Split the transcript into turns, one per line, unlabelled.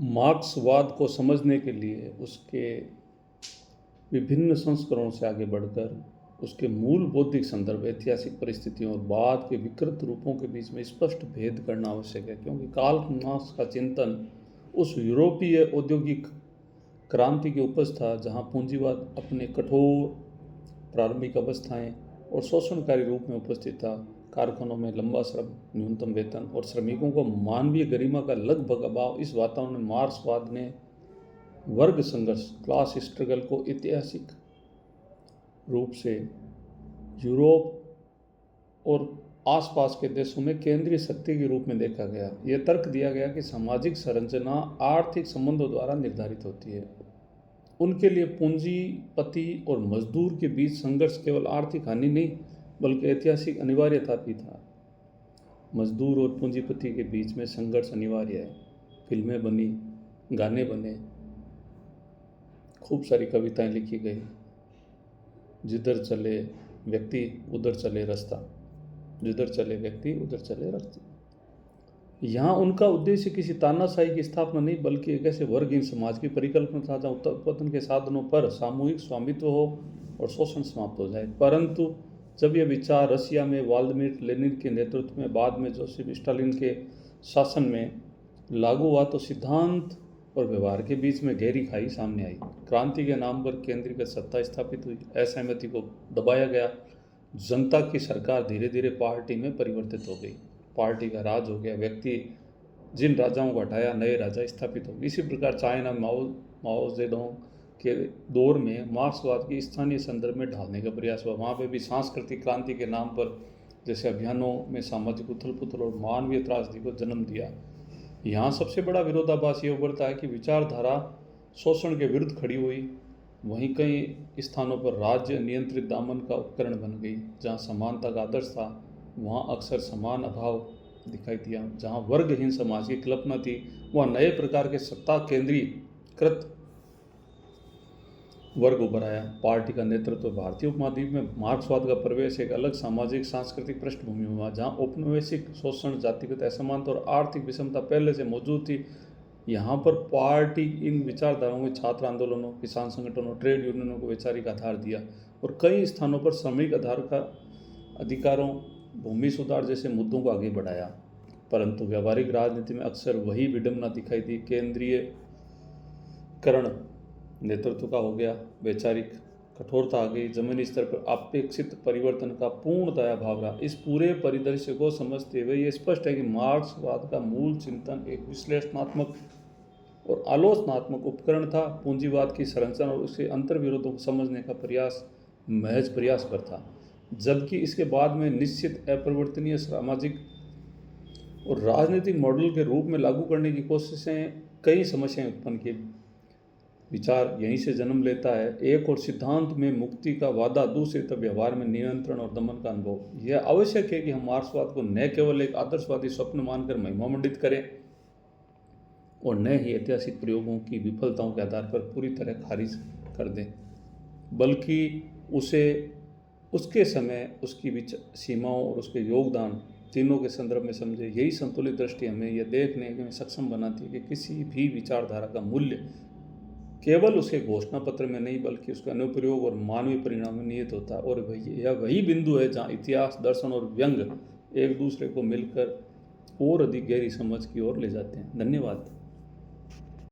मार्क्सवाद को समझने के लिए उसके विभिन्न संस्करणों से आगे बढ़कर उसके मूल बौद्धिक संदर्भ, ऐतिहासिक परिस्थितियों और बाद के विकृत रूपों के बीच में स्पष्ट भेद करना आवश्यक है, क्योंकि कार्ल मार्क्स का चिंतन उस यूरोपीय औद्योगिक क्रांति की उपज था जहां पूंजीवाद अपने कठोर प्रारंभिक अवस्थाएं और शोषणकारी रूप में उपस्थित था। कारखानों में लंबा श्रम, न्यूनतम वेतन और श्रमिकों को मानवीय गरिमा का लगभग अभाव, इस वातावरण में मार्क्सवाद ने वर्ग संघर्ष, क्लास स्ट्रगल को ऐतिहासिक रूप से यूरोप और आसपास के देशों में केंद्रीय शक्ति के रूप में देखा गया। यह तर्क दिया गया कि सामाजिक संरचना आर्थिक संबंधों द्वारा निर्धारित होती है। उनके लिए पूंजीपति और मजदूर के बीच संघर्ष केवल आर्थिक हानि नहीं बल्कि ऐतिहासिक अनिवार्यता भी था। मजदूर और पूंजीपति के बीच में संघर्ष अनिवार्य है। फिल्में बनी, गाने बने, खूब सारी कविताएं लिखी गई। जिधर चले व्यक्ति उधर चले रास्ता, जिधर चले व्यक्ति उधर चले रास्ता। यहाँ उनका उद्देश्य किसी तानाशाही की स्थापना नहीं बल्कि एक ऐसे वर्गहीन समाज की परिकल्पना था जहाँ उत्पादन के साधनों पर सामूहिक स्वामित्व हो और शोषण समाप्त हो जाए। परंतु जब यह विचार रशिया में व्लादिमीर लेनिन के नेतृत्व में, बाद में जोसेफ स्टालिन के शासन में लागू हुआ तो सिद्धांत और व्यवहार के बीच में गहरी खाई सामने आई। क्रांति के नाम पर केंद्रीकृत सत्ता स्थापित हुई, असहमति को दबाया गया, जनता की सरकार धीरे धीरे पार्टी में परिवर्तित हो गई, पार्टी का राज हो गया, व्यक्ति जिन राजाओं को हटाया नए राजा स्थापित हो गए। इसी प्रकार चाइना माओ जेडोंग के दौर में मार्क्सवाद की स्थानीय संदर्भ में ढालने का प्रयास हुआ। वहाँ पे भी सांस्कृतिक क्रांति के नाम पर जैसे अभियानों में सामाजिक उथल पुथल और मानवीय त्रासदी को जन्म दिया। यहाँ सबसे बड़ा विरोधाभास ये उभरता है कि विचारधारा शोषण के विरुद्ध खड़ी हुई, वहीं कई स्थानों पर राज्य नियंत्रित दामन का उपकरण बन गई। जहाँ समानता का आदर्श था वहाँ अक्सर समान अभाव दिखाई दिया। जहाँ वर्गहीन समाज की कल्पना थी वहाँ नए प्रकार के सत्ता केंद्रीकृत वर्ग उभर आया। पार्टी का नेतृत्व भारतीय उपमहाद्वीप में मार्क्सवाद का प्रवेश एक अलग सामाजिक सांस्कृतिक पृष्ठभूमि हुआ, जहाँ औपनिवेशिक शोषण, जातिगत असमानता और आर्थिक विषमता पहले से मौजूद थी। यहाँ पर पार्टी इन विचारधाराओं में छात्र आंदोलनों, किसान संगठनों, ट्रेड यूनियनों को वैचारिक आधार दिया और कई स्थानों पर श्रमिक आधार का अधिकारों, भूमि सुधार जैसे मुद्दों को आगे बढ़ाया। परंतु व्यावहारिक राजनीति में अक्सर वही विडंबना दिखाई दी। केंद्रीयकरण नेतृत्व का हो गया, वैचारिक कठोरता आ गई, जमीनी स्तर पर अपेक्षित परिवर्तन का पूर्णतया अभाव रहा। इस पूरे परिदृश्य को समझते हुए ये स्पष्ट है कि मार्क्सवाद का मूल चिंतन एक विश्लेषणात्मक और आलोचनात्मक उपकरण था। पूंजीवाद की संरचना और उसके अंतर्विरोधों को समझने का प्रयास महज प्रयास पर था, जबकि इसके बाद में निश्चित अपरिवर्तनीय सामाजिक और राजनीतिक मॉडल के रूप में लागू करने की कोशिशें कई समस्याएं उत्पन्न की। विचार यहीं से जन्म लेता है। एक और सिद्धांत में मुक्ति का वादा, दूसरे तब व्यवहार में नियंत्रण और दमन का अनुभव। यह आवश्यक है कि हम मार्क्सवाद को न केवल एक आदर्शवादी स्वप्न मानकर महिमामंडित करें और न ही ऐतिहासिक प्रयोगों की विफलताओं के आधार पर पूरी तरह खारिज कर दें, बल्कि उसे उसके समय, उसकी सीमाओं और उसके योगदान तीनों के संदर्भ में समझे। यही संतुलित दृष्टि हमें यह देखने में सक्षम बनाती है कि किसी भी विचारधारा का मूल्य केवल उसके घोषणा पत्र में नहीं बल्कि उसका अनुप्रयोग और मानवीय परिणाम में निहित होता है। और यह वही बिंदु है जहाँ इतिहास, दर्शन और व्यंग एक दूसरे को मिलकर और अधिक गहरी समझ की ओर ले जाते हैं। धन्यवाद।